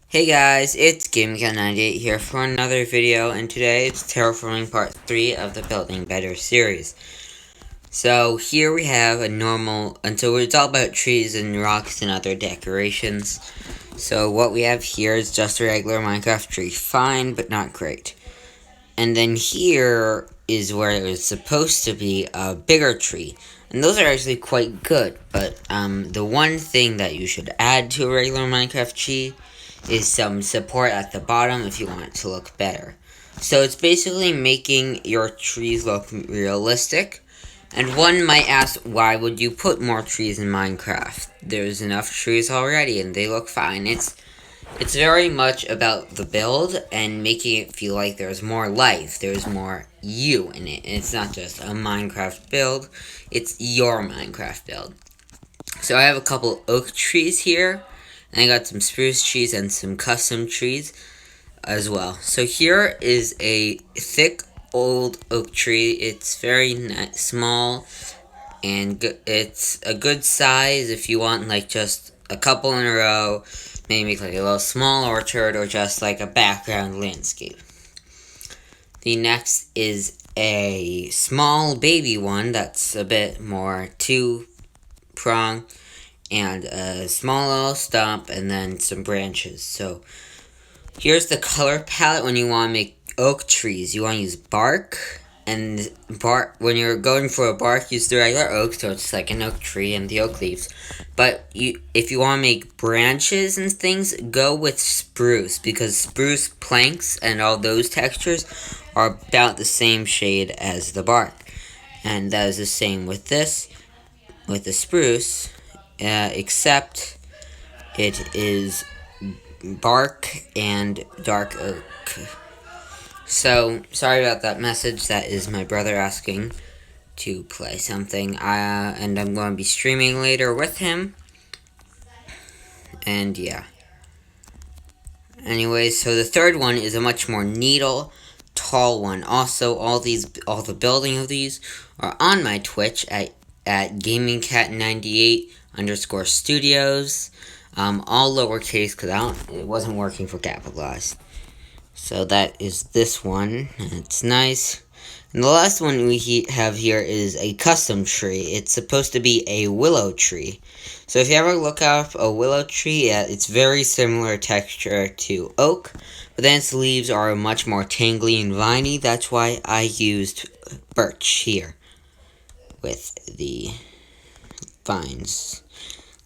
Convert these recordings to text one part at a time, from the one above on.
Hey guys, it's GameCat98 here for another video, and today it's Terraforming Part 3 of the Building Better series. So here we have a normal, and so it's all about trees and rocks and other decorations. So what we have here is just a regular Minecraft tree, fine but not great. And then here is where it was supposed to be a bigger tree. And those are actually quite good, but the one thing that you should add to a regular Minecraft tree is some support at the bottom if you want it to look better. So it's basically making your trees look realistic. And one might ask, why would you put more trees in Minecraft? There's enough trees already and they look fine. It's very much about the build and making it feel like there's more life, there's more you in it. And it's not just a Minecraft build, it's your Minecraft build. So I have a couple oak trees here, and I got some spruce trees and some custom trees as well. So here is a thick old oak tree. It's very small, and it's a good size if you want like just a couple in a row, maybe make like a little small orchard or just like a background landscape. The next is a small baby one that's a bit more two-pronged, and a small little stump, and then some branches. So here's the color palette when you want to make oak trees. You want to use bark, and when you're going for a bark, use the regular oak, so it's like an oak tree and the oak leaves. But if you want to make branches and things, go with spruce, because spruce planks and all those textures are about the same shade as the bark. And that is the same with this, with the spruce, except it is bark and dark oak. So, sorry about that message. That is my brother asking to play something. And I'm going to be streaming later with him. And yeah. Anyways, so the third one is a much more needle, tall one. Also, all the building of these are on my Twitch at GamingCat98_studios. All lowercase because it wasn't working for capitalized. So that is this one, and it's nice. And the last one we have here is a custom tree. It's supposed to be a willow tree. So if you ever look up a willow tree, it's very similar texture to oak, but then its leaves are much more tangly and viney. That's why I used birch here with the vines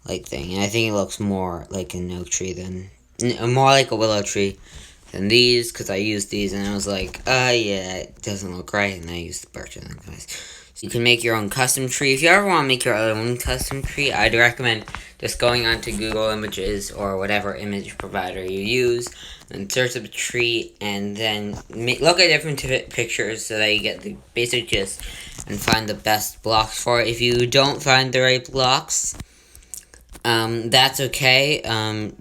like thing. And I think it looks more like an oak tree more like a willow tree than these, because I used these and I was like, yeah, it doesn't look right, and I used the birch and then guys. So you can make your own custom tree. If you ever want to make your own custom tree, I'd recommend just going onto Google Images or whatever image provider you use, and search up a tree, and then look at different pictures so that you get the basic gist and find the best blocks for it. If you don't find the right blocks, that's okay.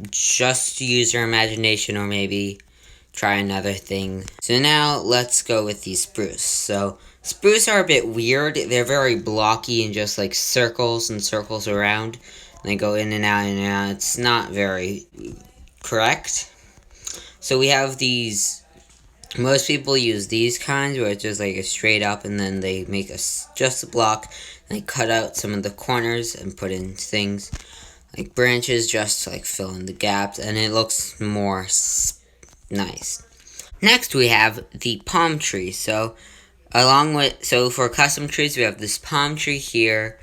Just use your imagination, or maybe try another thing. So now let's go with these spruce. So spruce are a bit weird. They're very blocky and just like circles and circles around. And they go in and out and out. It's not very correct. So we have these. Most people use these kinds where it's just like a straight up, and then they make just a block, and they cut out some of the corners and put in things like branches just to like fill in the gaps, and it looks more nice. Next we have the palm tree. So for custom trees, we have this palm tree here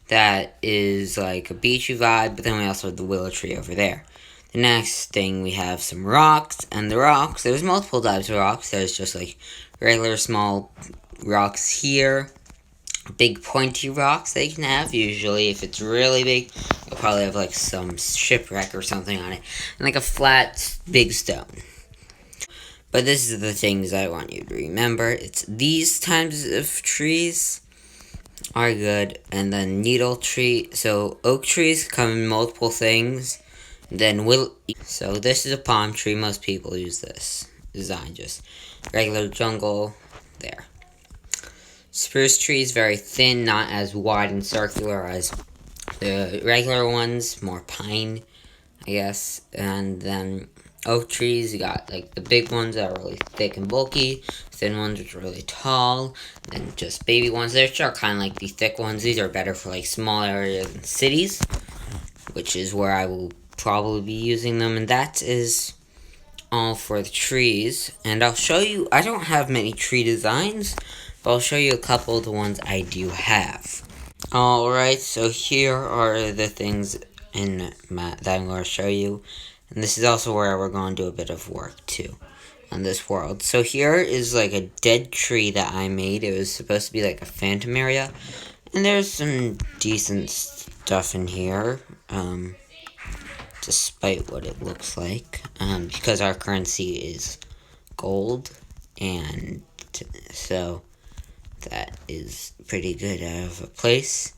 that is like a beachy vibe, but then we also have the willow tree over there. The next thing, we have some rocks, and the rocks, there's multiple types of rocks. There's just like regular small rocks here, big pointy rocks that you can have. Usually if it's really big, you'll probably have like some shipwreck or something on it, and like a flat big stone. But this is the things I want you to remember. It's these types of trees are good, and then needle tree. So oak trees come in multiple things. Then so this is a palm tree. Most people use this design, just regular jungle there. Spruce tree is very thin, not as wide and circular as the regular ones, more pine, I guess. And then oak trees. You got like the big ones that are really thick and bulky, thin ones which are really tall, and just baby ones which are kind of like the thick ones. These are better for like small areas and cities, which is where I will probably be using them. And that is all for the trees. And I'll show you, I don't have many tree designs, but I'll show you a couple of the ones I do have. Alright, so here are the things that I'm going to show you. And this is also where we're going to do a bit of work too on this world. So here is like a dead tree that I made. It was supposed to be like a phantom area. And there's some decent stuff in here, despite what it looks like. Because our currency is gold, and so that is pretty good out of a place.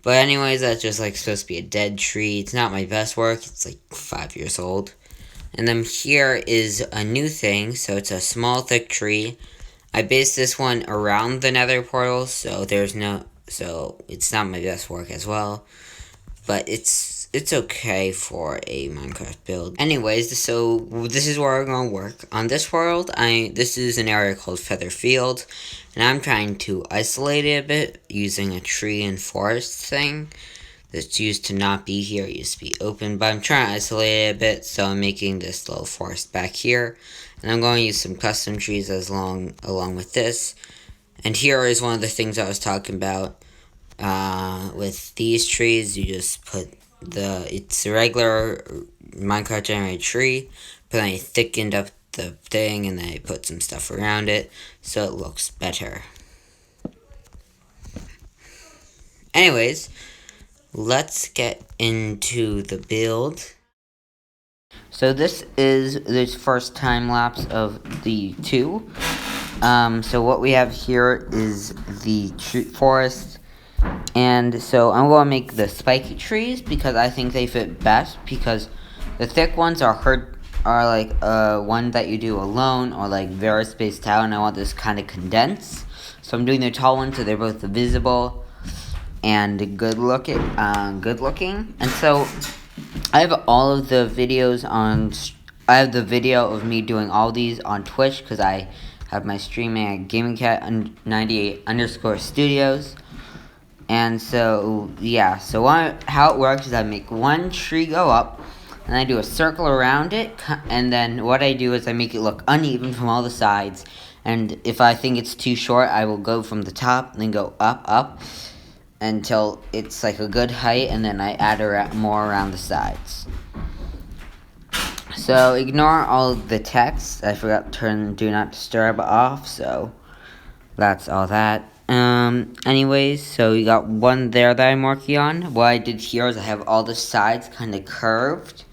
But anyways, that's just like supposed to be a dead tree. It's not my best work. It's like 5 years old. And then here is a new thing. So it's a small, thick tree. I based this one around the nether portal, so it's not my best work as well. But it's okay for a Minecraft build. Anyways, so this is where we're gonna work. On this world, this is an area called Feather Field, and I'm trying to isolate it a bit using a tree and forest thing that's used to not be here. It used to be open, but I'm trying to isolate it a bit, so I'm making this little forest back here. And I'm going to use some custom trees along with this. And here is one of the things I was talking about. With these trees, you just put it's a regular Minecraft generated tree, but then I thickened up the thing and then I put some stuff around it so it looks better. Anyways, let's get into the build. So this is the first time lapse of the two. So what we have here is the forest. And so I'm going to make the spiky trees because I think they fit best, because the thick ones are like one that you do alone or like very spaced out, and I want this kind of condensed. So I'm doing the tall ones so they're both visible and good looking. And so I have all of the videos I have the video of me doing all these on Twitch because I have my streaming at GamingCat98_studios. And so, yeah, so how it works is I make one tree go up, and I do a circle around it, and then what I do is I make it look uneven from all the sides, and if I think it's too short, I will go from the top, and then go up, until it's like a good height, and then I add more around the sides. So, ignore all the text. I forgot to turn Do Not Disturb off, so that's all that. Anyways, so you got one there that I'm working on. What I did here is I have all the sides kind of curved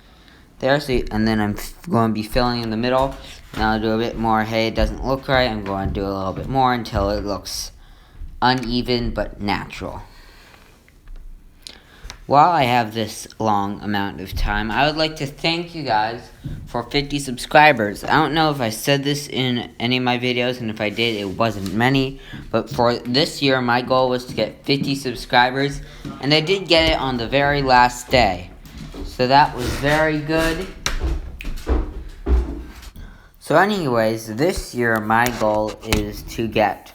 there, and then I'm going to be filling in the middle. Now I'll do a bit more. Hey, it doesn't look right. I'm going to do a little bit more until it looks uneven but natural. While I have this long amount of time, I would like to thank you guys for 50 subscribers. I don't know if I said this in any of my videos, and if I did, it wasn't many. But for this year, my goal was to get 50 subscribers, and I did get it on the very last day. So that was very good. So anyways, this year, my goal is to get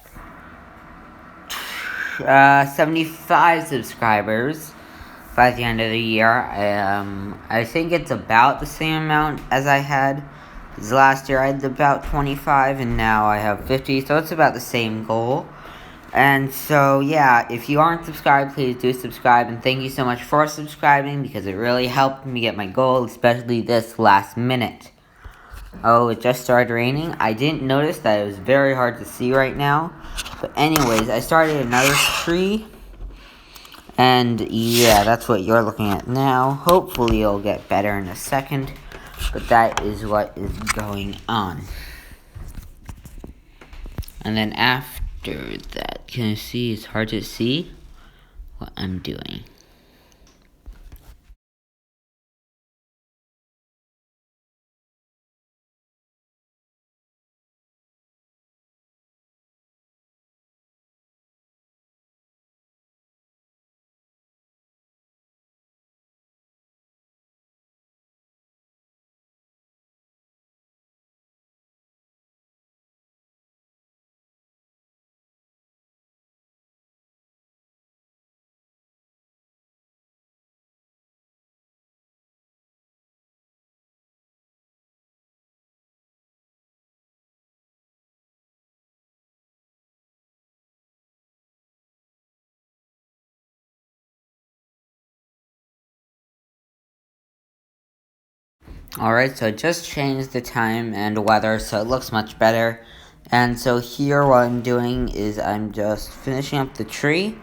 75 subscribers by the end of the year. I think it's about the same amount as I had. Because last year I had about 25 and now I have 50, so it's about the same goal. And so, yeah, if you aren't subscribed, please do subscribe. And thank you so much for subscribing because it really helped me get my goal, especially this last minute. Oh, it just started raining. I didn't notice that it was very hard to see right now. But anyways, I started another tree. And yeah, that's what you're looking at now. Hopefully it'll get better in a second. But that is what is going on. And then after that, can you see? It's hard to see what I'm doing. Alright, so I just changed the time and weather so it looks much better. And so here what I'm doing is I'm just finishing up the tree.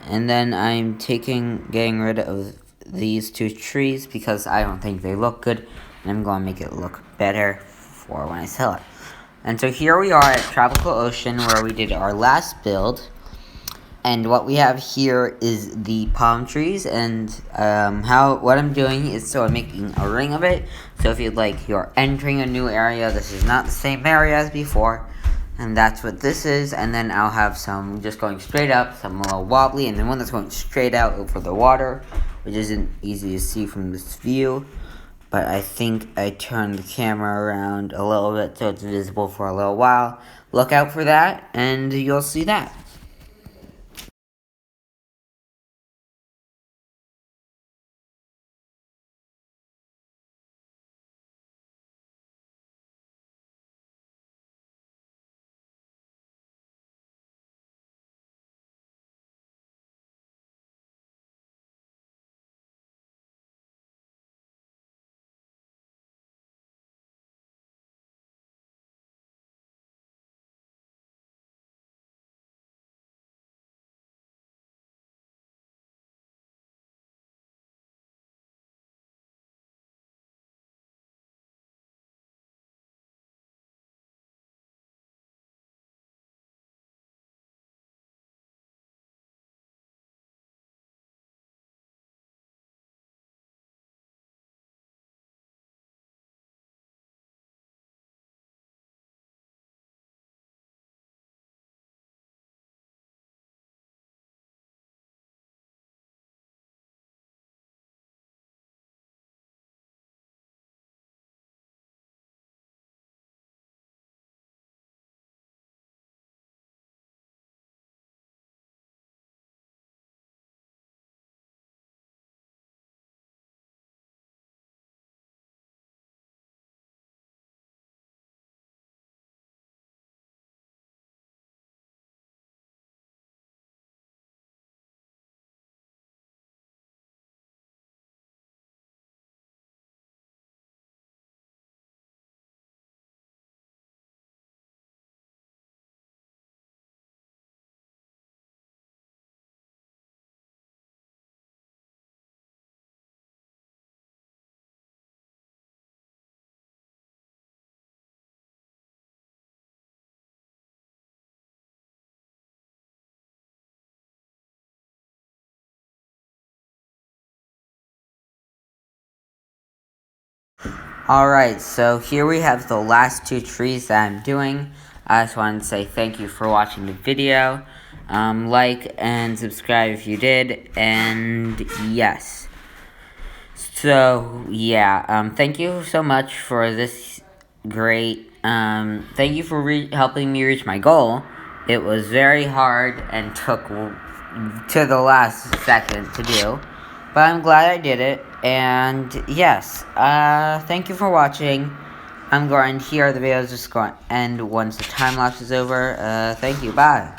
And then I'm getting rid of these two trees because I don't think they look good. And I'm going to make it look better for when I sell it. And so here we are at Tropical Ocean where we did our last build. And what we have here is the palm trees, and what I'm doing is, so I'm making a ring of it. So if you're entering a new area, this is not the same area as before, and that's what this is. And then I'll have some just going straight up, some a little wobbly, and then one that's going straight out over the water, which isn't easy to see from this view. But I think I turned the camera around a little bit so it's visible for a little while. Look out for that, and you'll see that. Alright, so here we have the last two trees that I'm doing. I just wanted to say thank you for watching the video. Like and subscribe if you did, and yes. So, yeah, thank you so much for this great, thank you for helping me reach my goal. It was very hard and took to the last second to do. But I'm glad I did it, and yes, thank you for watching. I'm going here, the video is just going to end once the time lapse is over. Thank you, bye.